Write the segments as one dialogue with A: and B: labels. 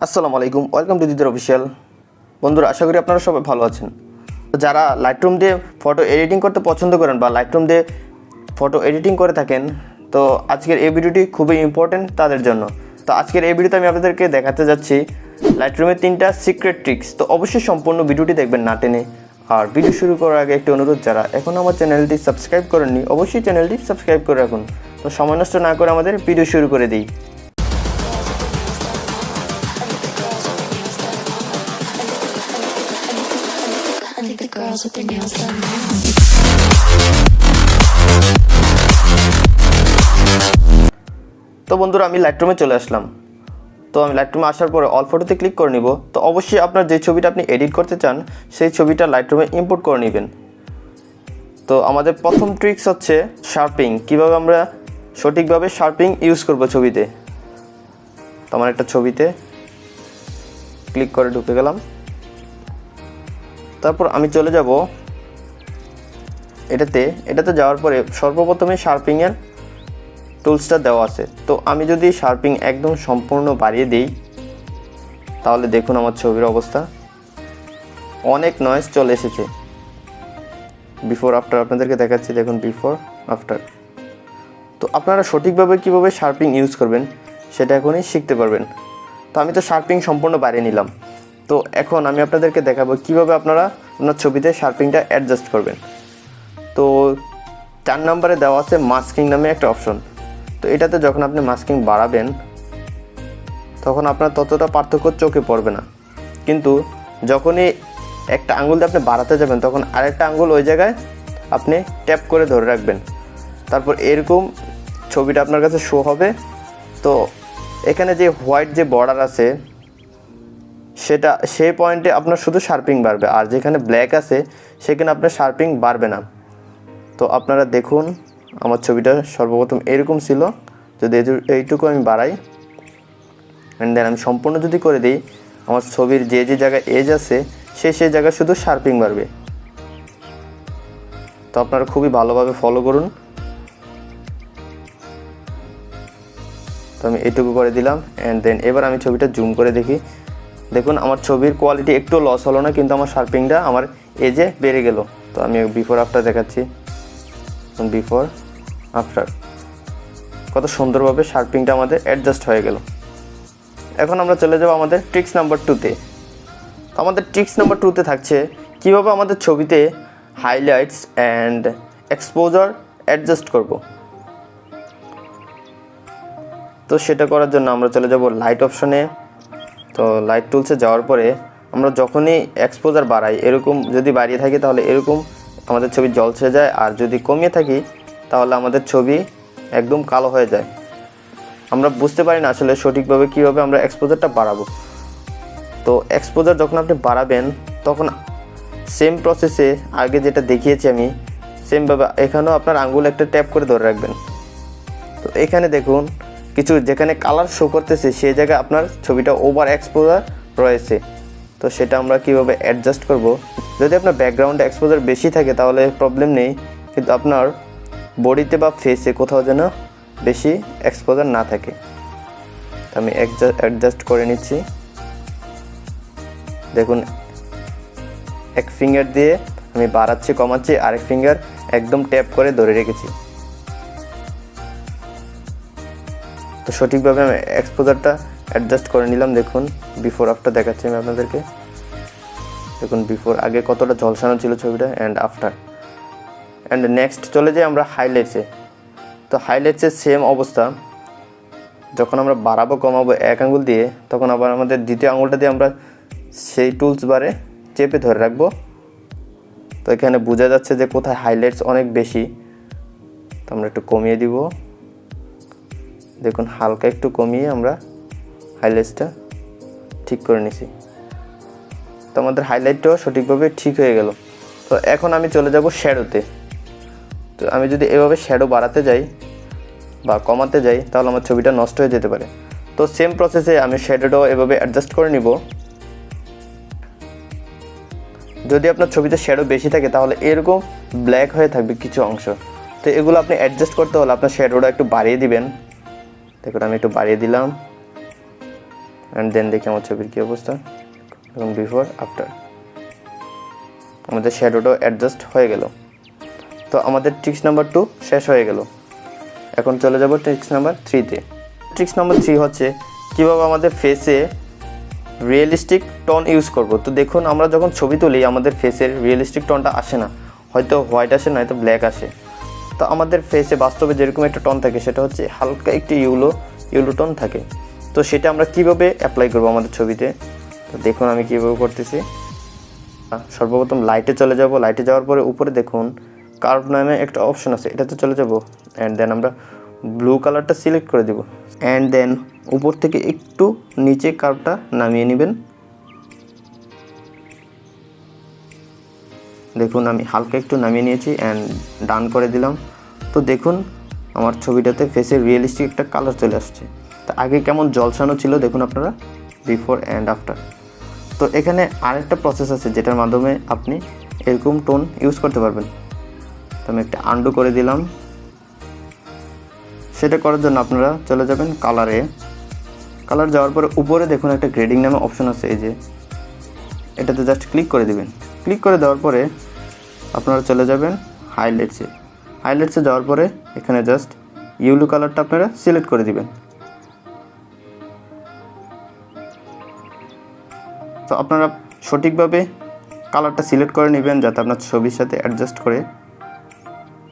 A: আসসালামু আলাইকুম, welcome to Didar official. বন্ধুরা, আশা করি আপনারা সবাই ভালো আছেন। যারা লাইটরুম দিয়ে ফটো এডিটিং করতে পছন্দ করেন বা লাইটরুম দিয়ে ফটো এডিটিং করে থাকেন, তো আজকের এই ভিডিওটি খুবই ইম্পর্টেন্ট তাদের জন্য। তো আজকের এই ভিডিওতে আমি আপনাদেরকে দেখাতে যাচ্ছি লাইটরুমের 3টা সিক্রেট ট্রিক্স। তো অবশ্যই সম্পূর্ণ ভিডিওটি দেখবেন না টেনে। আর ভিডিও শুরু করার আগে একটি অনুরোধ, যারা এখন আমার চ্যানেলটি সাবস্ক্রাইব করেননি অবশ্যই চ্যানেলটি সাবস্ক্রাইব করে রাখুন। তো সময় নষ্ট না করে আমাদের ভিডিও শুরু করে দিই। তো বন্ধুরা, আমি লাইটরুমে চলে আসলাম। তো আমি লাইটরুমে আসার পরে অল ফটোতে ক্লিক করে নিব। তো অবশ্যই আপনার যে ছবিটা আপনি এডিট করতে চান সেই ছবিটা লাইটরুমে ইম্পোর্ট করে নেবেন। তো আমাদের প্রথম ট্রিক্স হচ্ছে শার্পিং। কিভাবে আমরা সঠিকভাবে শার্পিং ইউজ করব ছবিতে। তো আমার একটা ছবিতে ক্লিক করে ঢুকে গেলাম। তারপর আমি চলে যাব এটাতে যাওয়ার পরে সর্বপ্রথমে শার্পিংয়ের টুলসটা দেওয়া আছে। তো আমি যদি শার্পিং একদম সম্পূর্ণ বাড়িয়ে দিই তাহলে দেখুন আমার ছবির অবস্থা, অনেক নয়েজ চলে এসেছে। বিফোর আফটার আপনাদেরকে দেখাচ্ছি, দেখুন বিফোর আফটার। তো আপনারা সঠিকভাবে কিভাবে শার্পিং ইউজ করবেন সেটা এখনই শিখতে পারবেন। তো আমি তো শার্পিং সম্পূর্ণ বাড়িয়ে নিলাম। তো এখন আমি আপনাদেরকে দেখাবো কিভাবে আপনারা আপনার ছবিতে শার্পিংটা অ্যাডজাস্ট করবেন। তো 4 নম্বরে দেওয়া আছে মাস্কিং নামে একটা অপশন। তো এটাতে যখন আপনি মাস্কিং বাড়াবেন তখন আপনার ততটা পার্থক্য চোখে পড়বে না, কিন্তু যখনই একটা আঙুল দিয়ে আপনি বাড়াতে যাবেন তখন আরেকটা আঙুল ওই জায়গায় আপনি ট্যাপ করে ধরে রাখবেন। তারপর এরকম ছবিটা আপনার কাছে শো হবে। তো এখানে যে হোয়াইট যে বর্ডার আছে সেই পয়েন্টে আপনার শুধু শার্পিং বাড়বে, আর যেখানে ব্ল্যাক আছে সেখানে আপনার শার্পিং বাড়বে না। তো আপনারা দেখুন আমার ছবিটা সর্বপ্রথম এরকম ছিল। যদি এইটুকু আমি বাড়াই অ্যান্ড দেন আমি সম্পূর্ণ যদি করে দিই, আমার ছবির যে যে জায়গায় এজ আছে সেই জায়গায় শুধু শার্পিং বাড়বে। তো আপনারা খুবই ভালোভাবে ফলো করুন। তো আমি এইটুকু করে দিলাম অ্যান্ড দেন এবার আমি ছবিটা জুম করে দেখি। দেখুন আমার ছবির কোয়ালিটি একটু লস হলো না, কিন্তু আমার শার্পিংটা আমার এজে বেড়ে গেল। তো আমি বিফোর আফটার দেখাচ্ছি। বিফোর আফটার কত সুন্দরভাবে শার্পিংটা আমাদের অ্যাডজাস্ট হয়ে গেল। এখন আমরা চলে যাব আমাদের ট্রিক্স নাম্বার 2তে। আমাদের ট্রিক্স নাম্বার 2তে থাকছে কিভাবে আমাদের ছবিতে হাইলাইটস অ্যান্ড এক্সপোজার অ্যাডজাস্ট করব। তো সেটা করার জন্য আমরা চলে যাব লাইট অপশনে। তো লাইট টুলসে যাওয়ার পরে আমরা যখনই এক্সপোজার বাড়াই, এরকম যদি বাড়িয়ে থাকি তাহলে এরকম আমাদের ছবি ঝলসে যায়, আর যদি কমিয়ে থাকি তাহলে আমাদের ছবি একদম কালো হয়ে যায়। আমরা বুঝতে পারি না আসলে সঠিকভাবে কীভাবে আমরা এক্সপোজারটা বাড়াবো। তো এক্সপোজার যখন আপনি বাড়াবেন তখন সেম প্রসেসে আগে যেটা দেখিয়েছি আমি সেমভাবে এখানেও আপনার আঙ্গুল একটা ট্যাপ করে ধরে রাখবেন। তো এখানে দেখুন কিছু যেখানে কালার শো করতেছে সেই জায়গায় আপনার ছবিটা ওভার এক্সপোজার রয়েছে। তো সেটা আমরা কিভাবে অ্যাডজাস্ট করব। যদি আপনার ব্যাকগ্রাউন্ডে এক্সপোজার বেশি থাকে তাহলে প্রবলেম নেই, কিন্তু আপনার বডিতে বা ফেসে কোথাও যেন বেশি এক্সপোজার না থাকে। আমি অ্যাডজাস্ট করে নিচ্ছি। দেখুন এক ফিঙ্গার দিয়ে আমি বাড়াচ্ছি কমাচ্ছি, আরেক ফিঙ্গার একদম ট্যাপ করে ধরে রেখেছি। তো সঠিকভাবে আমি এক্সপোজারটা অ্যাডজাস্ট করে নিলাম। দেখুন বিফোর আফটার দেখাচ্ছি আমি আপনাদেরকে। দেখুন বিফোর আগে কতটা ঝলসানো ছিল ছবিটা অ্যান্ড আফটার। অ্যান্ড নেক্সট চলে যাই আমরা হাইলাইটসে। তো হাইলাইটসের সেম অবস্থা, যখন আমরা বাড়াবো কমাবো এক আঙুল দিয়ে তখন আবার আমাদের দ্বিতীয় আঙুলটা দিয়ে আমরা সেই টুলস বারে চেপে ধরে রাখবো। তো এখানে বোঝা যাচ্ছে যে কোথায় হাইলাইটস অনেক বেশি। তো আমরা একটু কমিয়ে দিব। দেখুন হালকা একটু কমিয়ে আমরা হাইলাইটসটা ঠিক করে নিছি। তো আমাদের হাইলাইটটাও সঠিকভাবে ঠিক হয়ে গেল। তো এখন আমি চলে যাব শ্যাডোতে। তো আমি যদি এভাবে শ্যাডো বাড়াতে যাই বা কমাতে যাই তাহলে আমার ছবিটা নষ্ট হয়ে যেতে পারে। তো সেম প্রসেসে আমি শ্যাডোটাও এভাবে অ্যাডজাস্ট করে নিব। যদি আপনার ছবিতে শ্যাডো বেশি থাকে তাহলে এরকম ব্ল্যাক হয়ে থাকবে কিছু অংশ। তো এগুলো আপনি অ্যাডজাস্ট করতে হলে আপনার শ্যাডোটা একটু বাড়িয়ে দিবেন। দেখুন আমি একটু বাড়িয়ে দিলাম অ্যান্ড দেন দেখি আমার ছবির কী অবস্থা। এবং বিফোর আফটার আমাদের শ্যাডোটাও অ্যাডজাস্ট হয়ে গেল। তো আমাদের ট্রিক্স নাম্বার 2 শেষ হয়ে গেল। এখন চলে যাব ট্রিক্স নাম্বার 3-তে। ট্রিক্স নাম্বার 3 হচ্ছে কীভাবে আমাদের ফেসে রিয়েলিস্টিক টোন ইউজ করব। তো দেখুন, আমরা যখন ছবি তুলি আমাদের ফেসের রিয়েলিস্টিক টোনটা আসে না, হয়তো হোয়াইট আসে, নয়তো ব্ল্যাক আসে। তো আমাদের ফেসে বাস্তবে যেরকম একটা টোন থাকে সেটা হচ্ছে হালকা একটি ইউলো টোন থাকে। তো সেটা আমরা কিভাবে অ্যাপ্লাই করব আমাদের ছবিতে, তো দেখুন আমি কীভাবে করতেছি। সর্বপ্রথম লাইটে চলে যাব। লাইটে যাওয়ার পরে উপরে দেখুন কার্ভ নামে একটা অপশন আছে, এটাতে চলে যাব। অ্যান্ড দেন আমরা ব্লু কালারটা সিলেক্ট করে দেব। অ্যান্ড দেন উপর থেকে একটু নিচে কার্ভটা নামিয়ে নেবেন। দেখুন আমি হালকা একটু নামিয়ে নিয়েছি অ্যান্ড ডান করে দিলাম। তো দেখুন আমার ছবিটাতে ফেসের রিয়েলিস্টিক একটা কালার চলে আসছে। তো আগে কেমন জলসানো ছিল দেখুন আপনারা, বিফোর অ্যান্ড আফটার। তো এখানে আরেকটা প্রসেস আছে যেটার মাধ্যমে আপনি এরকম টোন ইউজ করতে পারবেন। তো আমি একটা আন্ডু করে দিলাম। সেটা করার জন্য আপনারা চলে যাবেন কালারে। কালার যাওয়ার পরে উপরে দেখুন একটা গ্রেডিং নামে অপশন আছে, এই যে এটাতে জাস্ট ক্লিক করে দিবেন। ক্লিক করে দেওয়ার পরে আপনারা চলে যাবেন হাইলাইটসে। হাইলাইটসে যাওয়ার পরে এখানে জাস্ট ইউলো কালারটা আপনারা সিলেক্ট করে দিবেন। তো আপনারা সঠিকভাবে কালারটা সিলেক্ট করে নেবেন যাতে আপনার ছবির সাথে অ্যাডজাস্ট করে।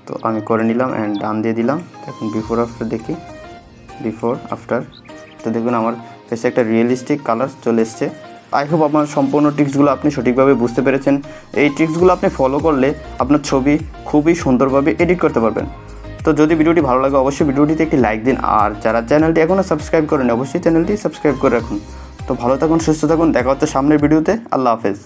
A: তো আমি করে নিলাম অ্যান্ড ডান দিয়ে দিলাম। এখন বিফোর আফটার দেখি, বিফোর আফটার। তো দেখুন আমার ফেসে একটা রিয়েলিস্টিক কালার চলে এসছে। আই হোপ আপনার সম্পূর্ণ ট্রিক্সগুলো আপনি সঠিকভাবে বুঝতে পেরেছেন। এই ট্রিক্সগুলো আপনি ফলো করলে আপনার ছবি খুবই সুন্দরভাবে এডিট করতে পারবেন। তো যদি ভিডিওটি ভালো লাগে অবশ্যই ভিডিওটিতে একটি লাইক দিন। আর যারা চ্যানেলটি এখনও সাবস্ক্রাইব করেন অবশ্যই চ্যানেলটি সাবস্ক্রাইব করে রাখুন। তো ভালো থাকুন, সুস্থ থাকুন, দেখা হচ্ছে সামনের ভিডিওতে। আল্লাহ হাফেজ।